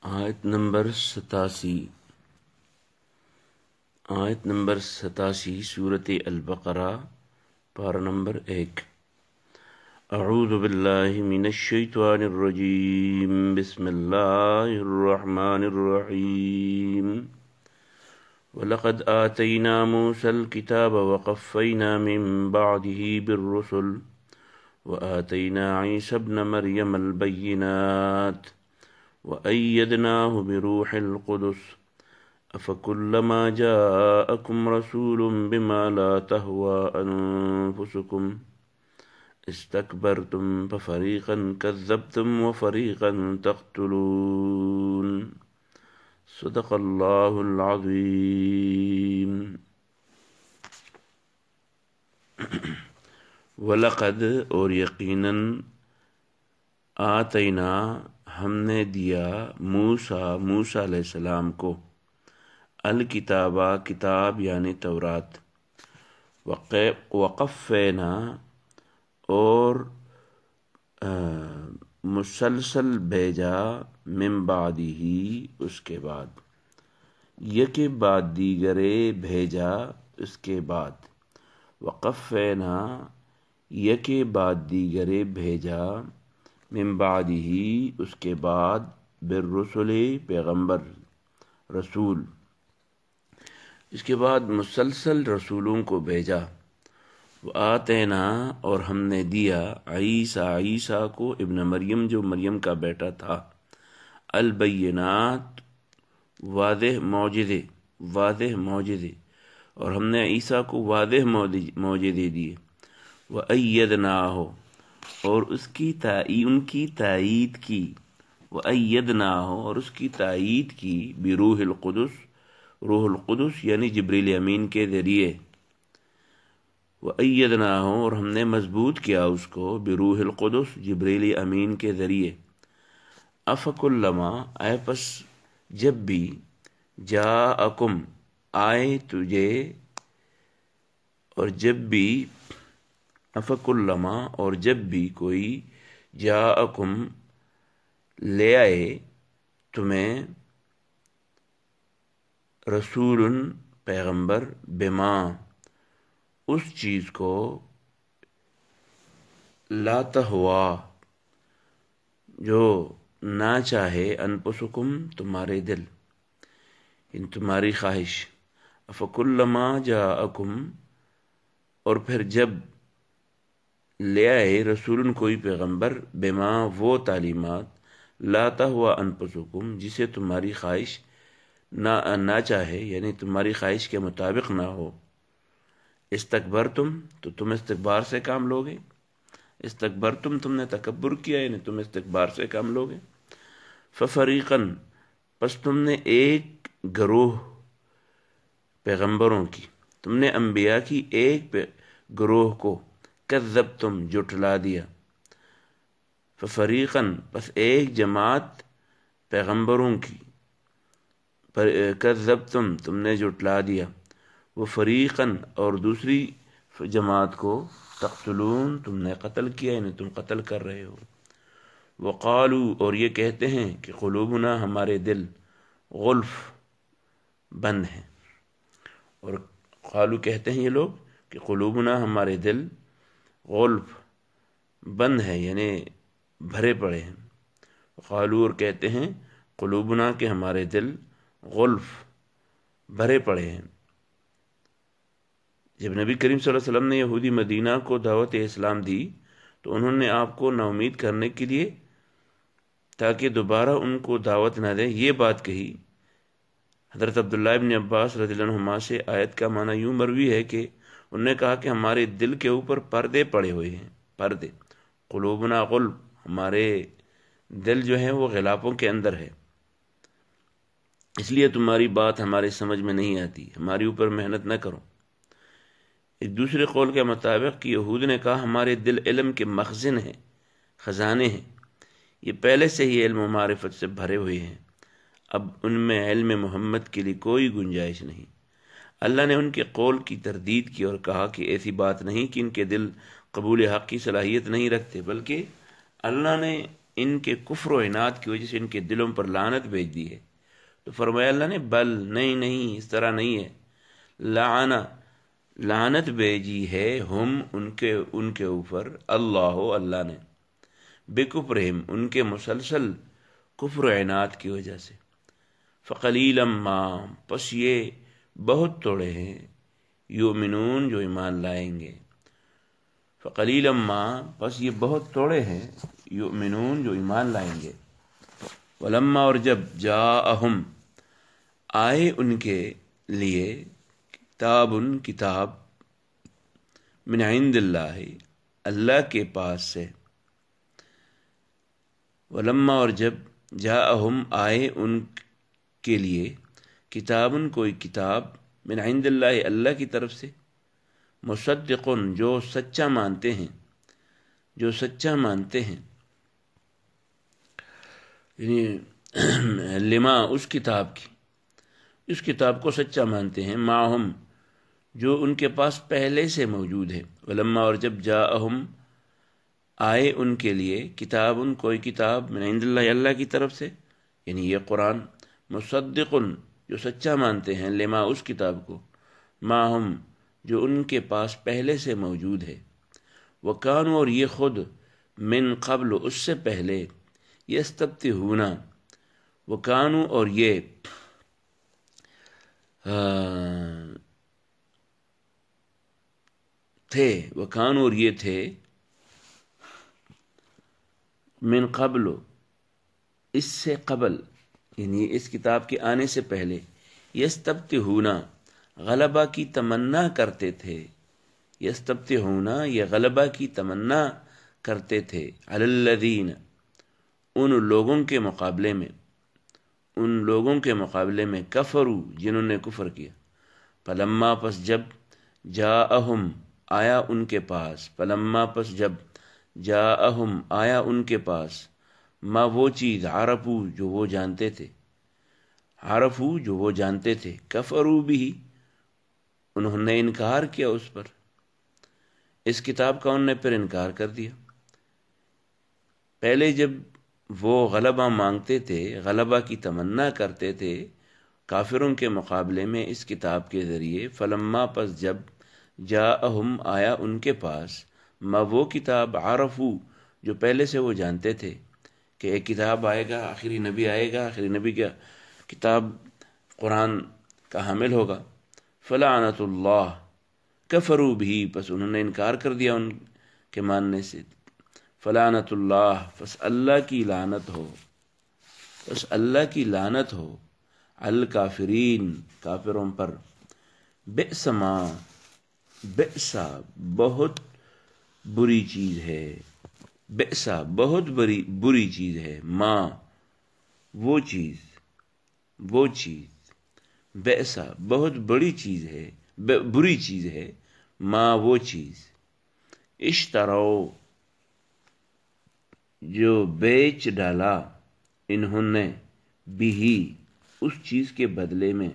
آیت نمبر 87 سورۃ البقرہ پارہ نمبر 1۔ اعوذ باللہ من الشیطان الرجیم، بسم اللہ الرحمن الرحیم۔ وَلَقَدْ آتَيْنَا مُوسَى الْكِتَابَ وَقَفَّيْنَا مِن بَعْدِهِ بِالرُّسُلِ وَآتَيْنَا عِيسَى ابْنَ مَرْيَمَ الْبَيِّنَاتِ وَأَيَّدْنَاهُ بِرُوحِ الْقُدُسِ أَفَكُلَّمَا جَاءَكُمْ رَسُولٌ بِمَا لَا تَهْوَىٰ أَنفُسُكُمْ اسْتَكْبَرْتُمْ فَفَرِيقًا كَذَّبْتُمْ وَفَرِيقًا تَقْتُلُونَ۔ صدق اللہ العظیم۔ وَلَقَدْ اور یقیناً آتینا ہم نے دیا موسیٰ علیہ السلام کو الکتابہ کتاب یعنی تورات، وقفینا اور مسلسل بھیجا من بعدہ اس کے بعد، یکے بعد دیگرے بھیجا اس کے بعد، وقفینا یکے بعد دیگرے بھیجا من بعدہ اس کے بعد، بالرسل پیغمبر رسول، اس کے بعد مسلسل رسولوں کو بھیجا۔ وآتینا اور ہم نے دیا عیسیٰ کو ابن مریم جو مریم کا بیٹا تھا، البینات واضح معجزے، اور ہم نے عیسیٰ کو واضح معجزے دیے۔ وَأَيَّدْنَاهُ اور ان کی تائید کی، وَأَيَّدْنَاهُ اور اس کی تائید کی، بروح القدس روح القدس یعنی جبریل امین کے ذریعے، وَأَيَّدْنَاهُ اور ہم نے مضبوط کیا اس کو، بروح القدس جبریل امین کے ذریعے۔ افکلما اے پس جب بھی، جاءکم آئے تجھے، اور جب بھی افکلما اور جب بھی کوئی، جاءکم لے آئے تمہیں، رسول پیغمبر، بما اس چیز کو، لا تہوا جو نہ چاہے، انفسکم تمہارے دل، ان تمہاری خواہش، افکلما جاءکم اور پھر جب لے آئے، رسول کوئی پیغمبر، بما وہ تعلیمات، لا تہوا انفسکم جسے تمہاری خواہش نہ چاہے، یعنی تمہاری خواہش کے مطابق نہ ہو، استکبرتم تو تم استکبار سے کام لوگے، استکبرتم تم نے تکبر کیا، یعنی تم استکبار سے کام لوگے۔ ففریقاً پس تم نے ایک گروہ پیغمبروں کی، تم نے انبیاء کی ایک گروہ کو، کذبتم جھٹلا دیا، ففریقاً پس ایک جماعت پیغمبروں کی، کذبتم تم نے جھٹلا دیا، وفریقاً اور دوسری جماعت کو، تقتلون تم نے قتل کیا، یعنی تم قتل کر رہے ہو۔ وقالوا اور یہ کہتے ہیں کہ قلوبنا ہمارے دل، غلف بند ہیں، اور قالوا کہتے ہیں یہ لوگ کہ قلوبنا ہمارے دل، غلف بند ہیں یعنی بھرے پڑے ہیں۔ قالوا اور کہتے ہیں قلوبنا کہ ہمارے دل، غلف بھرے پڑے ہیں۔ جب نبی کریم صلی اللہ علیہ وسلم نے یہودی مدینہ کو دعوت اسلام دی تو انہوں نے آپ کو نا امید کرنے کے لیے، تاکہ دوبارہ ان کو دعوت نہ دیں، یہ بات کہی۔ حضرت عبداللہ ابن عباس رضی اللہ عنہما سے آیت کا معنی یوں مروی ہے کہ انہوں نے کہا کہ ہمارے دل کے اوپر پردے پڑے ہوئے ہیں، پردے، قلوبنا غلف، ہمارے دل جو ہیں وہ غلافوں کے اندر ہے، اس لیے تمہاری بات ہماری سمجھ میں نہیں آتی، ہمارے اوپر محنت نہ کرو۔ ایک دوسرے قول کے مطابق یہود نے کہا ہمارے دل علم کے مخزن ہیں، خزانے ہیں، یہ پہلے سے ہی علم و معرفت سے بھرے ہوئے ہیں، اب ان میں علم محمد کے لیے کوئی گنجائش نہیں۔ اللہ نے ان کے قول کی تردید کی اور کہا کہ ایسی بات نہیں کہ ان کے دل قبول حق کی صلاحیت نہیں رکھتے، بلکہ اللہ نے ان کے کفر و عناد کی وجہ سے ان کے دلوں پر لعنت بھیج دی ہے۔ تو فرمایا اللہ نے بل نہیں اس طرح نہیں ہے، لعنت بھیجی ہے ہم ان کے اوپر اللہ نے بکفرہم ان کے مسلسل کفر و عناد کی وجہ سے، فقلیلا ما پس یہ بہت تھوڑے ہیں، یؤمنون جو ایمان لائیں گے، فقلیلا ما پس یہ بہت تھوڑے ہیں، یؤمنون جو ایمان لائیں گے، ولما اور جب جاءہم آئے ان کے لیے کتاب من عند اللہ کے پاس سے، ولما اور جب جاءہم آئے ان کے لیے کوئی کتاب من عند اللہ کی طرف سے، مصدقن جو سچا مانتے ہیں یعنی لما اس کتاب کو سچا مانتے ہیں، معہم جو ان کے پاس پہلے سے موجود ہے، ولما اور جب جاءہم آئے ان کے لیے کوئی کتاب من عند اللہ کی طرف سے، یعنی یہ قرآن، مصدقن جو سچا مانتے ہیں، لما اس کتاب کو، معہم جو ان کے پاس پہلے سے موجود ہے، وکانوا اور یہ خود من قبل اس سے پہلے، یستفتحون وکانوا اور یہ تھے من قبل اس سے قبل، یعنی اس کتاب کے آنے سے پہلے، یستفتحون غلبہ کی تمنا کرتے تھے، یستفتحون یہ غلبہ کی تمنا کرتے تھے، علی الذین ان لوگوں کے مقابلے میں کفروا جنہوں نے کفر کیا، فلما پس جب جاءہم آیا ان کے پاس، ما وہ چیز عرفو جو وہ جانتے تھے، کفروا بھی انہوں نے انکار کیا اس پر، اس کتاب کا انہوں نے پھر انکار کر دیا۔ پہلے جب وہ غلبہ مانگتے تھے، غلبہ کی تمنا کرتے تھے کافروں کے مقابلے میں اس کتاب کے ذریعے، فلما پس جب جاءہم آیا ان کے پاس، ما وہ کتاب عرفو جو پہلے سے وہ جانتے تھے کہ ایک کتاب آئے گا، آخری نبی آئے گا، آخری نبی کا کتاب قرآن کا حامل ہوگا، فلعنت اللہ کفروا بھی پس انہوں نے انکار کر دیا ان کے ماننے سے، فلعنت اللہ پس اللہ کی لعنت ہو، الکافرین کافروں پر، بئس بہت بری چیز ہے، ما وہ چیز بئس بہت بری چیز ہے، ما وہ چیز، اشترو جو بیچ ڈالا، انہوں نے بھی اس چیز کے بدلے میں،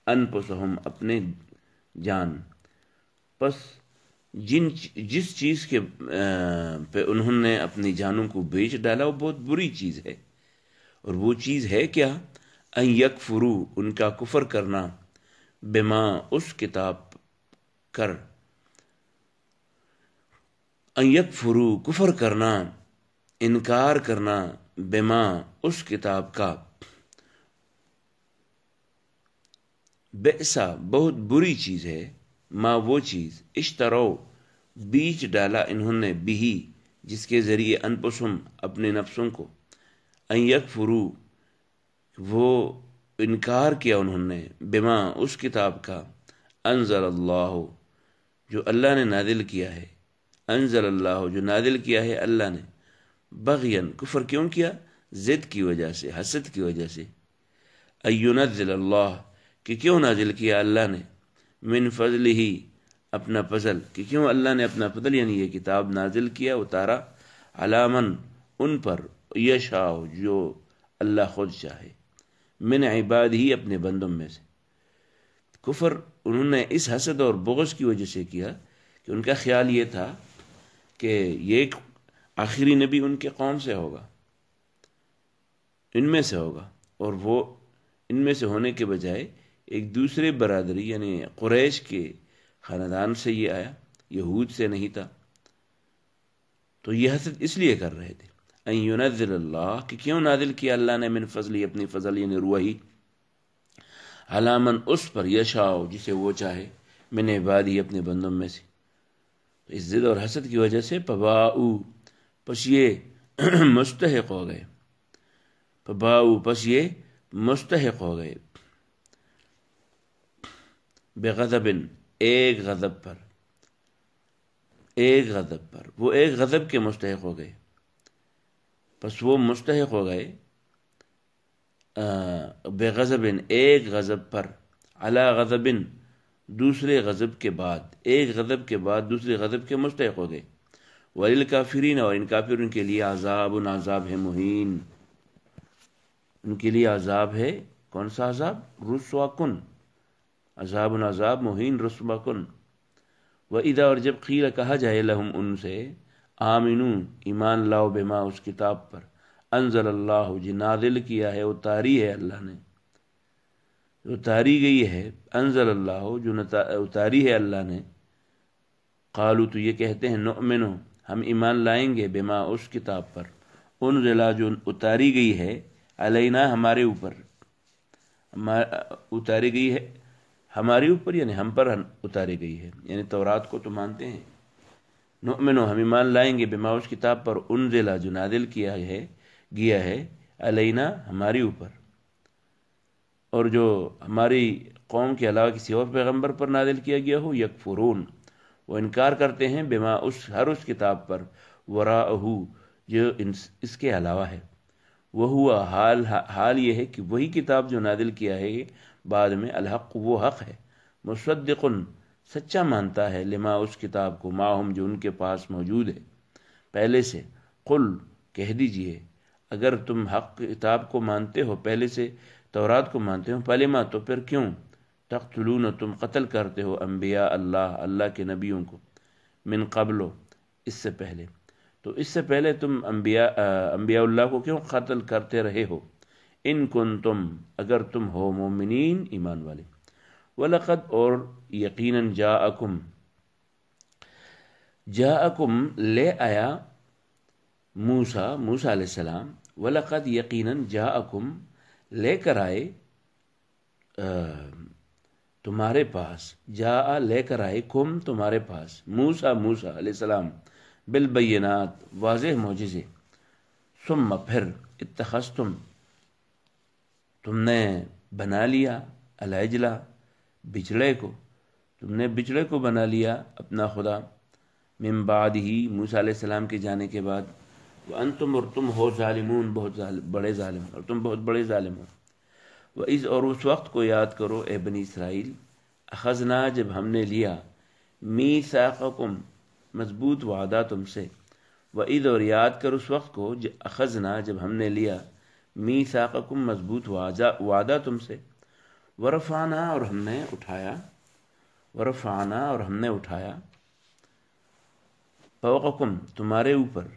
انفسہم اپنے جان، پس جس چیز کے پہ انہوں نے اپنی جانوں کو بیچ ڈالا وہ بہت بری چیز ہے، اور وہ چیز ہے کیا، ان یکفروا ان کا کفر کرنا، بما اس کتاب ان یکفروا کفر کرنا، انکار کرنا، بما اس کتاب کا، بئسا بہت بری چیز ہے، ما وہ چیز، اشترو بیچ ڈالا انہوں نے، بھی جس کے ذریعے، انفسہم اپنے نفسوں کو، ان یکفروا وہ انکار کیا انہوں نے، بما اس کتاب کا، انزل اللہ جو اللہ نے نازل کیا ہے، انزل اللہ جو نازل کیا ہے اللہ نے، بغین کفر کیوں کیا، ضد کی وجہ سے، حسد کی وجہ سے، اینزل اللہ کہ کیوں نازل کیا اللہ نے، من فضل ہی اپنا فضل، کہ کیوں اللہ نے اپنا فضل یعنی یہ کتاب نازل کیا، اتارا، علی من ان پر، یشاء جو اللہ خود چاہے، من عباد ہی اپنے بندوں میں سے۔ کفر انہوں نے اس حسد اور بغض کی وجہ سے کیا کہ ان کا خیال یہ تھا کہ یہ ایک آخری نبی ان کے قوم سے ہوگا، ان میں سے ہوگا، اور وہ ان میں سے ہونے کے بجائے ایک دوسرے برادری یعنی قریش کے خاندان سے یہ آیا، یہود سے نہیں تھا. تو یہ حسد اس لیے کر رہے تھے ان ينزل اللہ، کہ کیوں نازل کیا اللہ نے من فضلی، اپنی فضل یعنی روحی، علی من اس پر یشاء جسے وہ چاہے، من عبادی اپنے بندوں میں سے. تو اس ضد اور حسد کی وجہ سے پباؤ پس یہ مستحق ہو گئے، پباؤ پس یہ مستحق ہو گئے، بغضب ایک غضب پر، ایک غضب پر، وہ ایک غضب کے مستحق ہو گئے، پس وہ مستحق ہو گئے بغضب ایک غضب پر، علی غضب دوسرے غضب کے بعد، ایک غضب کے بعد دوسرے غضب کے مستحق ہو گئے. وللکافرین، اور ان کافروں کے لیے عذاب عذاب ہے مہین، ان کے لیے عذاب ہے، کون سا عذاب؟ رسوا کن، عذاب عذاب مہین رسوا کن. وَإِذَا، اور جب قیل کہا جائے لہم ان سے، آمنو ایمان لاؤ، بما اس کتاب پر، انزل اللہ جو نازل کیا ہے، اتاری ہے اللہ نے، اتاری گئی ہے، انزل اللہ جو اتاری ہے اللہ نے. قالو تو یہ کہتے ہیں، نؤمنو ہم ایمان لائیں گے، بما اس کتاب پر، انزلا جو اتاری گئی ہے، علینا ہمارے اوپر، اتاری گئی ہے ہمارے اوپر یعنی ہم پر اتاری گئی ہے، یعنی تورات کو تو مانتے ہیں. نؤمنو ہم ایمان لائیں گے، بما اس کتاب پر، انزلا جو نازل کیا ہے گیا ہے، علینا ہمارے اوپر، اور جو ہماری قوم کے علاوہ کسی اور پیغمبر پر نازل کیا گیا ہو. یکفرون وہ انکار کرتے ہیں، بما اس کتاب پر، وراءہ جو اس کے علاوہ ہے. وہ ہوا حال یہ ہے کہ وہی کتاب جو نازل کیا ہے بعد میں، الحق وہ حق ہے، مصدقن سچا مانتا ہے، لما اس کتاب کو، ماہم جو ان کے پاس موجود ہے پہلے سے. قل کہہ دیجئے اگر تم حق کتاب کو مانتے ہو، پہلے سے تورات کو مانتے ہو، فلما تو پھر کیوں، تقتلون تم قتل کرتے ہو، انبیاء اللہ اللہ کے نبیوں کو، من قبل اس سے پہلے. تو اس سے پہلے تم انبیاء اللہ کو کیوں قتل کرتے رہے ہو، ان کنتم اگر تم ہو مومنین ایمان والے. وَلَقَدْ اور یقیناً جاءکم لے آیا موسیٰ علیہ السلام، وَلَقَدْ یقیناً جاءکم لے کر آئے تمہارے پاس، جاء لے کر آئے، کم تمہارے پاس، موسیٰ علیہ السلام، بالبینات واضح معجزے. ثم پھر اتخذتم تم نے بنا لیا، العجلہ بچڑے کو، تم نے بچڑے کو بنا لیا اپنا خدا، من بعد ہی موسیٰ علیہ السلام کے جانے کے بعد، وانتم اور تم ہو ظالمون بہت بڑے ظالم، اور تم بہت بڑے ظالم ہو. وَإِذْ اور اس وقت کو یاد کرو اے بنی اسرائیل، اخذنا جب ہم نے لیا، میثاقکم مضبوط وعدہ تم سے. وَإِذْ اور یاد کر اس وقت کو، اخذنا جب ہم نے لیا، میثاقکم مضبوط وعدہ تم سے. ورفعنا اور ہم نے اٹھایا، ورفعنا اور ہم نے اٹھایا، فوقکم تمہارے اوپر،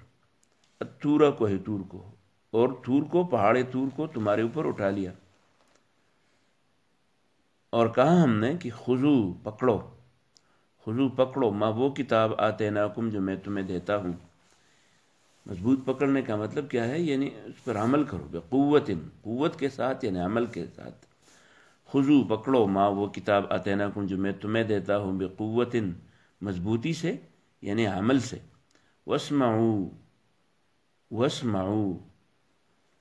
الطور کو ہے طور کو، اور طور کو پہاڑ طور کو تمہارے اوپر اٹھا لیا. اور کہا ہم نے کہ خذو پکڑو، خذو پکڑو، ما وہ کتاب آتیناکم جو میں تمہیں دیتا ہوں. مضبوط پکڑنے کا مطلب کیا ہے؟ یعنی اس پر عمل کرو، بقوت قوت کے ساتھ، یعنی عمل کے ساتھ. خذو پکڑو، ما وہ کتاب آتیناکم جو میں تمہیں دیتا ہوں، بقوت مضبوطی سے یعنی عمل سے. واسمعوا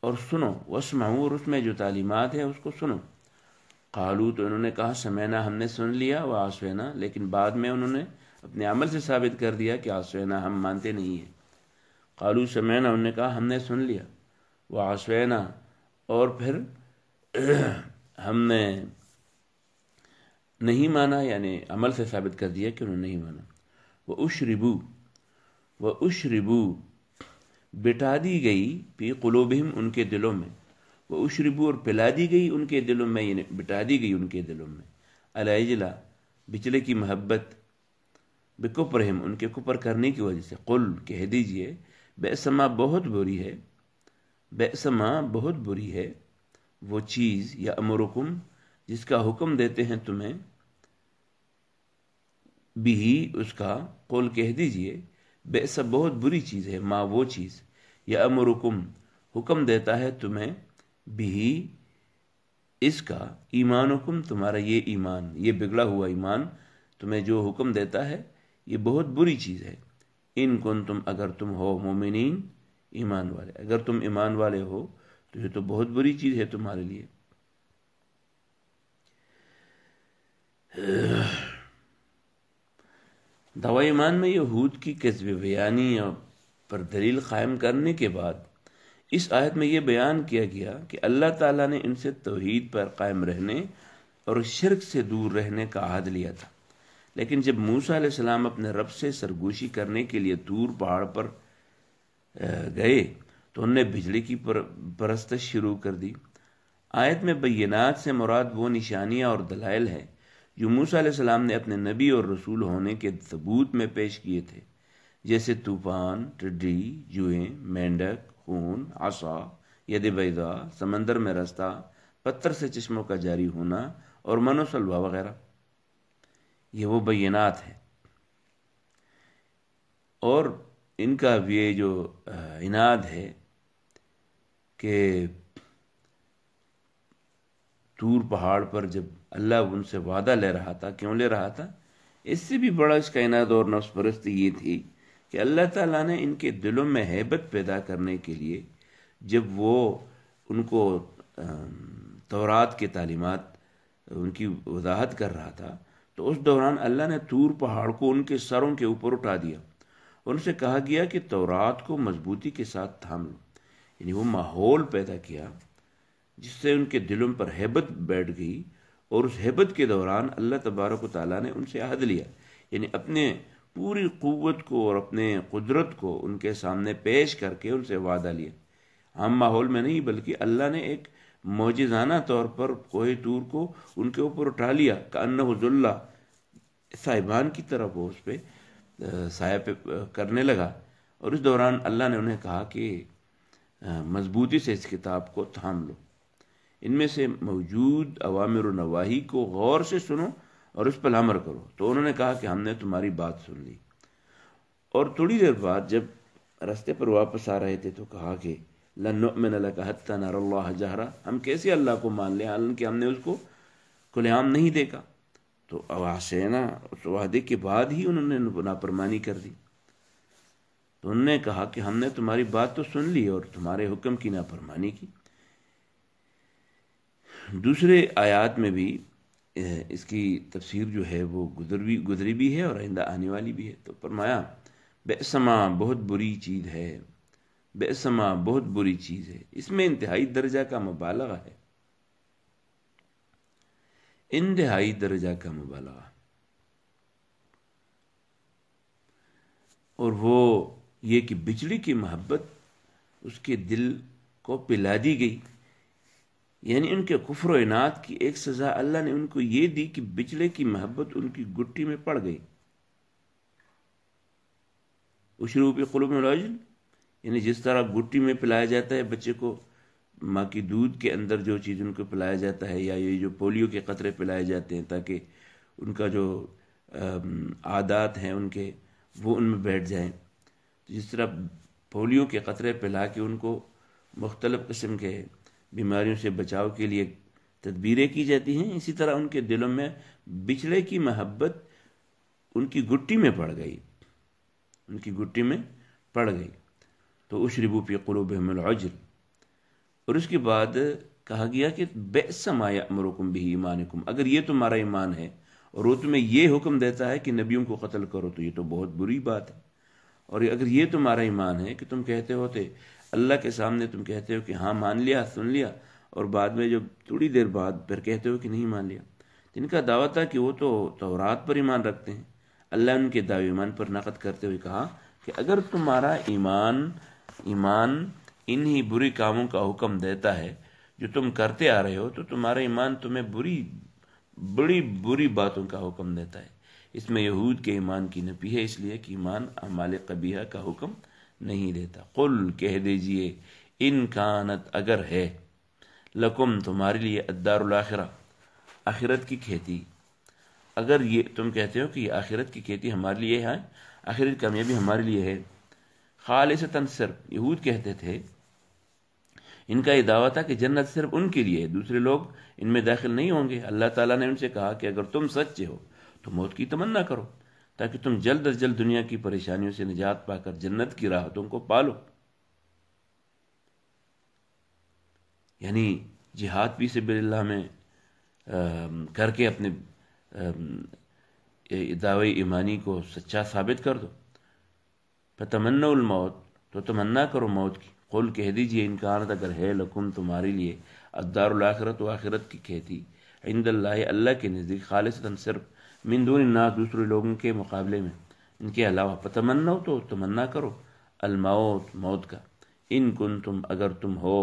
اور سنو، واسمعوا اور اس میں جو تعلیمات ہیں اس کو سنو. قالو تو انہوں نے کہا، سمعنا ہم نے سن لیا، وعصینا لیکن بعد میں انہوں نے اپنے عمل سے ثابت کر دیا کہ عصینا ہم مانتے نہیں ہیں. قالو سمعنا انہوں نے کہا ہم نے سن لیا، وعصینا اور پھر ہم نے نہیں مانا، یعنی عمل سے ثابت کر دیا کہ انہوں نے نہیں مانا. وَأُشْرِبُوا بٹا دی گئی، فی قلوبہم ان کے دلوں میں، وَأُشْرِبُوا اور پلا دی گئی ان کے دلوں میں، یعنی بٹا دی گئی ان کے دلوں میں، العجلہ بچڑے کی محبت، بکفرہم ان کے کفر کرنے کی وجہ سے. قل کہہ دیجئے، بئس ما بہت بری ہے، بئس ما بہت بری ہے وہ چیز، یا امرکم جس کا حکم دیتے ہیں تمہیں، بھی اس کا، قول کہہ دیجئے، بئس بہت بری چیز ہے، ما وہ چیز، یا امرکم حکم دیتا ہے تمہیں، بھی اس کا، ایمانکم تمہارا یہ ایمان، یہ بگڑا ہوا ایمان تمہیں جو حکم دیتا ہے یہ بہت بری چیز ہے۔ ان کنتم اگر تم ہو مومنین ایمان والے، اگر تم ایمان والے ہو تو یہ تو بہت بری چیز ہے تمہارے لیے۔ دعوی ایمان میں یہود کی کذب بیانی پر دلیل قائم کرنے کے بعد اس آیت میں یہ بیان کیا گیا کہ اللہ تعالیٰ نے ان سے توحید پر قائم رہنے اور شرک سے دور رہنے کا عہد لیا تھا، لیکن جب موسیٰ علیہ السلام اپنے رب سے سرگوشی کرنے کے لیے طور پہاڑ پر گئے تو انہوں نے بجلی کی پرستش شروع کر دی۔ آیت میں بینات سے مراد وہ نشانیاں اور دلائل ہیں جو موسیٰ علیہ السلام نے اپنے نبی اور رسول ہونے کے ثبوت میں پیش کیے تھے، جیسے طوفان، ٹڈی، جوئیں، مینڈک، خون، عصا، ید بیضاء، سمندر میں رستہ، پتھر سے چشموں کا جاری ہونا اور من و سلوہ وغیرہ۔ یہ وہ بینات ہیں، اور ان کا یہ جو عناد ہے کہ طور پہاڑ پر جب اللہ ان سے وعدہ لے رہا تھا، کیوں لے رہا تھا؟ اس سے بھی بڑا اس کا عناد اور نفس پرستی یہ تھی کہ اللہ تعالیٰ نے ان کے دلوں میں ہیبت پیدا کرنے کے لیے جب وہ ان کو تورات کی تعلیمات ان کی وضاحت کر رہا تھا تو اس دوران اللہ نے طور پہاڑ کو ان کے سروں کے اوپر اٹھا دیا، ان سے کہا گیا کہ تورات کو مضبوطی کے ساتھ تھام لو، یعنی وہ ماحول پیدا کیا جس سے ان کے دلوں پر ہیبت بیٹھ گئی، اور اس ہیبت کے دوران اللہ تبارک و تعالیٰ نے ان سے عہد لیا، یعنی اپنے پوری قوت کو اور اپنے قدرت کو ان کے سامنے پیش کر کے ان سے وعدہ لیا۔ عام ماحول میں نہیں، بلکہ اللہ نے ایک معجزانہ طور پر کوہ طور کو ان کے اوپر اٹھا لیا، کأنہ ذلہ، صاحبان کی طرف وہ اس پہ سایہ پہ کرنے لگا، اور اس دوران اللہ نے انہیں کہا کہ مضبوطی سے اس کتاب کو تھام لو، ان میں سے موجود اوامر و نواہی کو غور سے سنو اور اس پر عمل کرو۔ تو انہوں نے کہا کہ ہم نے تمہاری بات سن لی، اور تھوڑی دیر بعد جب راستے پر واپس آ رہے تھے تو کہا کہ لن نؤمن لک حتی نری اللہ جہرا، ہم کیسے اللہ کو مان لیں حالانکہ ہم نے اس کو کھلے عام نہیں دیکھا۔ تو عصینا، اس وعدے کے بعد ہی انہوں نے نافرمانی کر دی، تو انہوں نے کہا کہ ہم نے تمہاری بات تو سن لی اور تمہارے حکم کی نافرمانی کی۔ دوسرے آیات میں بھی اس کی تفسیر جو ہے وہ گزری بھی ہے اور آئندہ آنے والی بھی ہے۔ تو فرمایا بئس ما بہت بری چیز ہے، بئس ما بہت بری چیز ہے، اس میں انتہائی درجہ کا مبالغہ ہے، انتہائی درجہ کا مبالغہ، اور وہ یہ کہ بجلی کی محبت اس کے دل کو پلا دی گئی، یعنی ان کے کفر و عناد کی ایک سزا اللہ نے ان کو یہ دی کہ بجلی کی محبت ان کی گٹی میں پڑ گئی۔ اشربوا فی قلوبہم العجل، یعنی جس طرح گٹی میں پلایا جاتا ہے بچے کو، ماں کی دودھ کے اندر جو چیز ان کو پلایا جاتا ہے، یا یہ جو پولیو کے قطرے پلائے جاتے ہیں تاکہ ان کا جو عادات ہیں ان کے وہ ان میں بیٹھ جائیں، جس طرح پولیو کے قطرے پلا کے ان کو مختلف قسم کے بیماریوں سے بچاؤ کے لیے تدبیریں کی جاتی ہیں، اسی طرح ان کے دلوں میں بچڑے کی محبت ان کی گٹی میں پڑ گئی، ان کی گٹی میں پڑ گئی۔ تو اشربوا فی قلوبہم العجل، اور اس کے بعد کہا گیا کہ بئس ما یأمرکم بہ ایمانکم، اگر یہ تمہارا ایمان ہے اور وہ تمہیں یہ حکم دیتا ہے کہ نبیوں کو قتل کرو تو یہ تو بہت بری بات ہے، اور اگر یہ تمہارا ایمان ہے کہ تم کہتے ہوتے اللہ کے سامنے تم کہتے ہو کہ ہاں مان لیا، سن لیا، اور بعد میں جب تھوڑی دیر بعد پھر کہتے ہو کہ نہیں مان لیا۔ جن کا دعویٰ تھا کہ وہ تو تورات پر ایمان رکھتے ہیں، اللہ ان کے دعوے ایمان پر نقد کرتے ہوئے کہا کہ اگر تمہارا ایمان انہی بری کاموں کا حکم دیتا ہے جو تم کرتے آ رہے ہو، تو تمہارا ایمان تمہیں بڑی بری باتوں کا حکم دیتا ہے۔ اس میں یہود کے ایمان کی نفی ہے، اس لیے کہ ایمان اعمال قبیحہ کا حکم نہیں دیتا۔ قل کہہ دیجئے ان کانت اگر ہے، لکم تمہارے لیے، الدار الاخرہ آخرت کی کھیتی، اگر یہ تم کہتے ہو کہ یہ آخرت کی کھیتی ہمارے لیے ہے، آخرت کی کامیابی ہمارے لیے ہے، خالصتاً صرف، یہود کہتے تھے، ان کا یہ دعویٰ تھا کہ جنت صرف ان کے لیے ہے، دوسرے لوگ ان میں داخل نہیں ہوں گے۔ اللہ تعالیٰ نے ان سے کہا کہ اگر تم سچے ہو تو موت کی تمنا کرو، تاکہ تم جلد از جلد دنیا کی پریشانیوں سے نجات پا کر جنت کی راحتوں کو پالو۔ یعنی جہاد فی سبیل اللہ میں کر کے اپنے دعوی ایمانی کو سچا ثابت کر دو۔ فتمنوا الموت، تو تمنا کرو موت کی، قل کہہ دیجئے، ان کانت اگر ہے، لکم تمہارے لیے، الدار الاخرت و آخرت کی کھیتی، عند اللہ اللہ کے نزدیک، خالصتاً صرف، من دون الناس دوسرے لوگوں کے مقابلے میں، ان کے علاوہ، فتمنوا تو تمنا کرو، الموت موت کا، ان کنتم اگر تم ہو،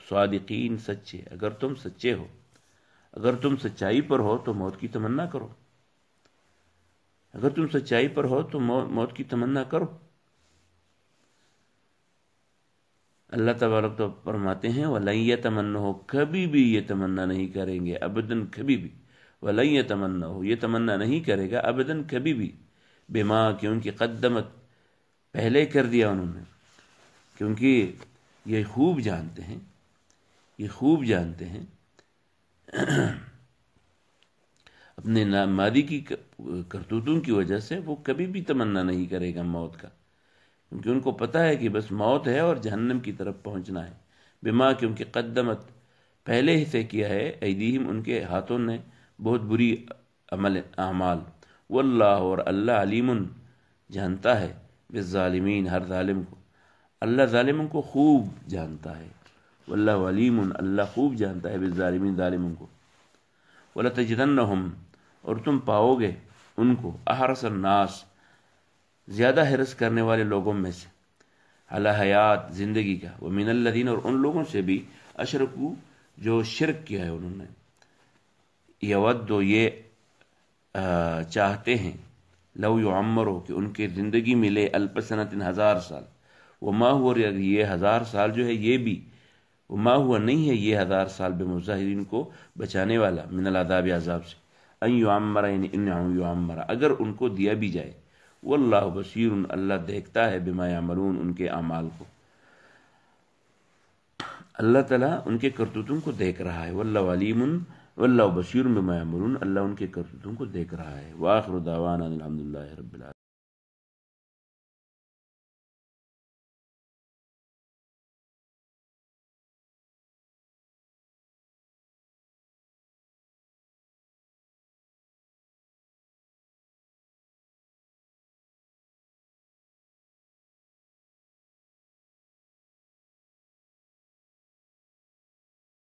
صادقین سچے، اگر تم سچے ہو، اگر تم سچائی پر ہو تو موت کی تمنا کرو، اگر تم سچائی پر ہو تو موت کی تمنا کرو۔ اللہ تبارک تو فرماتے ہیں وَلَن يَتَمَنَّهُ، کبھی بھی یہ تمنا نہیں کریں گے، ابداً کبھی بھی، وَلَن يَتَمَنَّهُ یہ تمنا نہیں کرے گا ابداً کبھی بھی، بما کہ ان کی قدمت پہلے کر دیا انہوں نے، کیونکہ یہ خوب جانتے ہیں، یہ خوب جانتے ہیں اپنے ماضی کی کرتوتوں کی وجہ سے وہ کبھی بھی تمنا نہیں کرے گا موت کا، کیونکہ ان کو پتہ ہے کہ بس موت ہے اور جہنم کی طرف پہنچنا ہے۔ بما کہ ان کی قدمت پہلے ہی سے کیا ہے، ایدیہم ان کے ہاتھوں نے بہت بری اعمال، واللہ اور اللہ علیم جانتا ہے، بالظالمین ہر ظالم کو، اللہ ظالموں کو خوب جانتا ہے، واللہ علیم اللہ خوب جانتا ہے، بالظالمین ظالموں کو۔ وَلَتَجِدَنَّهُمْ اور تم پاؤ گے ان کو، احرص الناس زیادہ حرص کرنے والے لوگوں میں سے، علی حیات زندگی کا، ومن الذین اور ان لوگوں سے بھی، اشرکو جو شرک کیا ہے انہوں نے، یودو یہ چاہتے ہیں، لو یعمرو کہ ان کے زندگی ملے، الف سنۃ 1000 سال، وما ہوا یہ 1000 سال جو ہے یہ بھی، وما ہوا نہیں ہے یہ 1000 سال بمظاہرین کو بچانے والا، من العذاب عذاب سے، ان یعمر یعنی ان یعمر اگر ان کو دیا بھی جائے، واللہ بصیر اللہ دیکھتا ہے، بما یعملون ان کے اعمال کو، اللہ تعالیٰ ان کے کرتوتوں کو دیکھ رہا ہے، واللہ علیم واللہ بصیر بما یعملون اللہ ان کے کرتوتوں کو دیکھ رہا ہے۔ وآخر دعوانا الحمدللہ رب العالمین۔